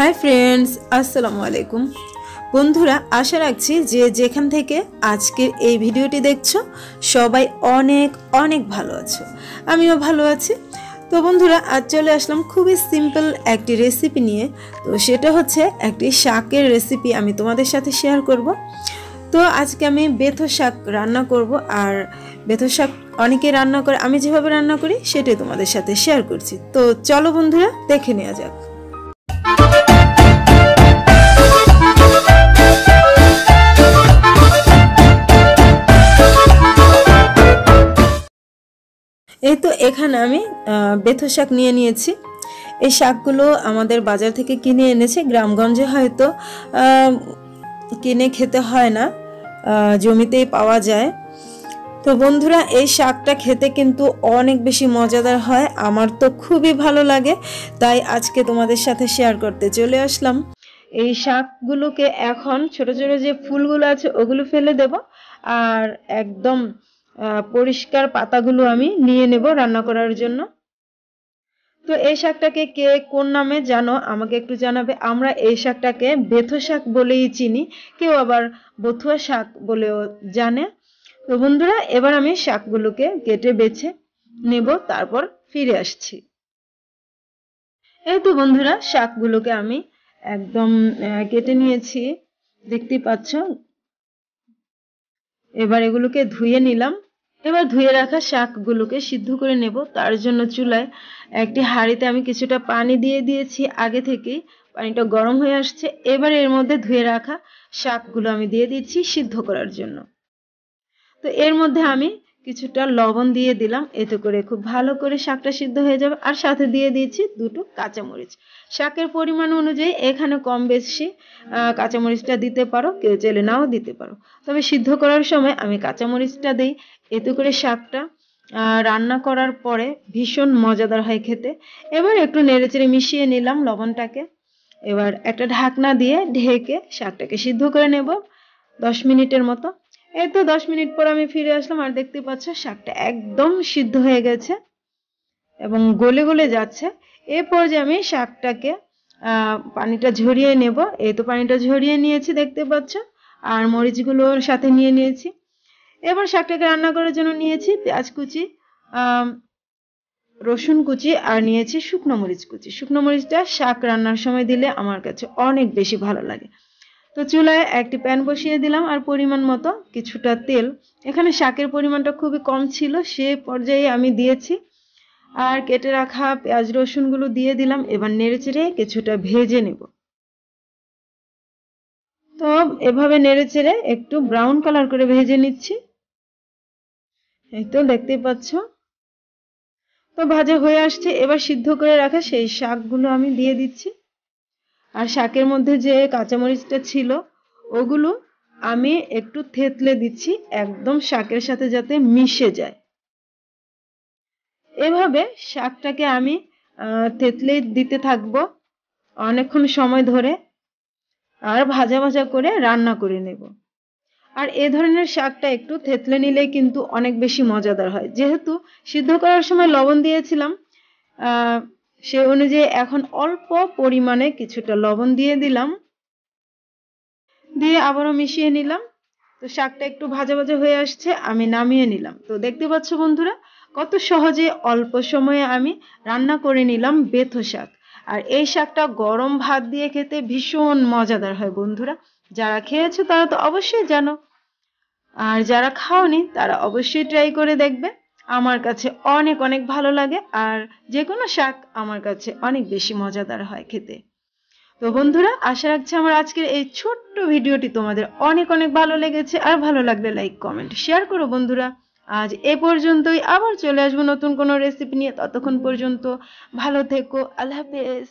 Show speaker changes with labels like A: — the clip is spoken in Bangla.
A: हाय फ्रेंड्स আসসালামু আলাইকুম বন্ধুরা আশা রাখছি যে যেখান থেকে আজকের এই ভিডিওটি দেখছো সবাই অনেক অনেক ভালো আছো আমিও ভালো আছি। তো বন্ধুরা আজ চলে আসলাম খুবই সিম্পল একটি রেসিপি নিয়ে। তো সেটা হচ্ছে একটি শাকের রেসিপি আমি তোমাদের সাথে শেয়ার করব। তো আজকে আমি বেথো শাক রান্না করব, আর বেথো শাক অনেকে রান্না করে, আমি যেভাবে রান্না করি সেটাই তোমাদের সাথে শেয়ার করছি। তো চলো বন্ধুরা দেখে নেওয়া যাক। এই তো এখানে আমি বেথো শাক নিয়ে নিয়েছি। এই শাকগুলো আমাদের বাজার থেকে কিনে এনেছে, গ্রামগঞ্জে হয়তো কিনে খেতে হয় না, জমিতেই পাওয়া যায়। তো বন্ধুরা এই শাকটা খেতে কিন্তু অনেক বেশি মজাদার হয়, আমার তো খুবই ভালো লাগে, তাই আজকে তোমাদের সাথে শেয়ার করতে চলে আসলাম। এই শাকগুলোকে এখন ছোট ছোট যে ফুলগুলো আছে ওগুলো ফেলে দেব, আর একদম পরিষ্কার পাতাগুলো আমি নিয়ে নেব রান্না করার জন্য। তো এই শাকটাকে কে কোন নামে জানো আমাকে একটু জানাবে। আমরা এই শাকটাকে বেথো শাক বলেই চিনি, কেউ আবার বথুয়া শাক বলেও জানে। তো বন্ধুরা এবার আমি শাকগুলোকে কেটে বেছে নেব, তারপর ফিরে আসছি। এই তো বন্ধুরা শাকগুলোকে আমি একদম কেটে নিয়েছি, দেখতেই পাচ্ছ। এবার এগুলোকে ধুয়ে নিলাম। এবার ধুয়ে রাখা শাকগুলোকে সিদ্ধ করে নেব। তার জন্য চুলায় একটি হাঁড়িতে আমি কিছুটা পানি দিয়ে দিয়েছি আগে থেকেই, পানিটা গরম হয়ে আসছে। এবার এর মধ্যে ধুয়ে রাখা শাকগুলো আমি দিয়ে দিচ্ছি সিদ্ধ করার জন্য। তো এর মধ্যে আমি কিছুটা লবণ দিয়ে দিলাম, এতে করে খুব ভালো করে শাকটা সিদ্ধ হয়ে যাবে। আর সাথে দিয়ে দিয়েছি দুটো কাঁচামরিচ। শাকের পরিমাণ অনুযায়ী এখানে কম বেশি কাঁচামরিচটা দিতে পারো, কেউ চাইলে নাও দিতে পারো, তবে সিদ্ধ করার সময় আমি কাঁচামরিচটা দিই, এতে করে শাকটা রান্না করার পরে ভীষণ মজাদার হয় খেতে। এবার একটু নেড়েচেড়ে মিশিয়ে নিলাম লবণটাকে। এবার একটা ঢাকনা দিয়ে ঢেকে শাকটাকে সিদ্ধ করে নেব 10 মিনিটের মতো। এই তো 10 মিনিট পর আমি ফিরে আসলাম, আর দেখতে পাচ্ছ শাকটা একদম সিদ্ধ হয়ে গেছে এবং গলে গলে যাচ্ছে। এই পর্যায়ে আমি শাকটাকে পানিটা ঝরিয়ে নেব। এই তো পানিটা ঝরিয়ে নিয়েছি দেখতে পাচ্ছ, আর মরিচগুলোর সাথে নিয়ে নিয়েছি। এবার শাকটাকে রান্না করার জন্য নিয়েছি পেঁয়াজ কুচি, রসুন কুচি, আর নিয়েছি শুকনো মরিচ কুচি। শুকনো মরিচটা শাক রান্নার সময় দিলে আমার কাছে অনেক বেশি ভালো লাগে। তো চুলায় একটি প্যান বসিয়ে দিলাম, আর পরিমাণ মতো কিছুটা তেল। এখানে শাকের পরিমাণটা খুবই কম ছিল, সে পর্যায়ে আমি দিয়েছি, আর কেটে রাখা পেঁয়াজ রসুনগুলো দিয়ে দিলাম। এবার নেড়েচেড়ে কিছুটা ভেজে নেব। তো এভাবে নেড়েচেড়ে একটু ব্রাউন কালার করে ভেজে নিচ্ছি। এই তো দেখতেই পাচ্ছ, তো ভাজা হয়ে আসছে। এবার সিদ্ধ করে রাখা সেই শাকগুলো আমি দিয়ে দিচ্ছি, আর শাকের মধ্যে যে কাঁচামরিচটা ছিল ওগুলো আমি একটু থেতলে দিচ্ছি, একদম শাকের সাথে যাতে মিশে যায়। এভাবে শাকটাকে আমি থেতলে দিতে থাকবো অনেকক্ষণ সময় ধরে, আর ভাজা ভাজা করে রান্না করে নেব। আর এ ধরনের শাকটা একটু থেতলে নিলে কিন্তু অনেক বেশি মজাদার হয়। যেহেতু সিদ্ধ করার সময় লবণ দিয়েছিলাম, সে অনুযায়ী এখন অল্প পরিমাণে কিছুটা লবণ দিয়ে দিলাম, দিয়ে আবারও মিশিয়ে নিলাম। তো শাকটা একটু ভাজা ভাজা হয়ে আসছে, আমি নামিয়ে নিলাম। তো দেখতে পাচ্ছ বন্ধুরা কত সহজে অল্প সময়ে আমি রান্না করে নিলাম বেথো শাক। আর এই শাকটা গরম ভাত দিয়ে খেতে ভীষণ মজাদার হয় বন্ধুরা। যারা খেয়েছো তারা তো অবশ্যই জানো, আর যারা খাওনি তারা অবশ্যই ট্রাই করে দেখবে। আমার কাছে অনেক অনেক ভালো লাগে, আর যে কোনো শাক আমার কাছে অনেক বেশি মজাদার হয় খেতে। তো বন্ধুরা আশা রাখছি আমার আজকের এই ছোট্ট ভিডিওটি তোমাদের অনেক অনেক ভালো লেগেছে, আর ভালো লাগলে লাইক কমেন্ট শেয়ার করো বন্ধুরা। আজ এ পর্যন্তই, আবার চলে আসবো নতুন কোনো রেসিপি নিয়ে। ততক্ষণ পর্যন্ত ভালো থেকো, আল্লাহ হাফেজ।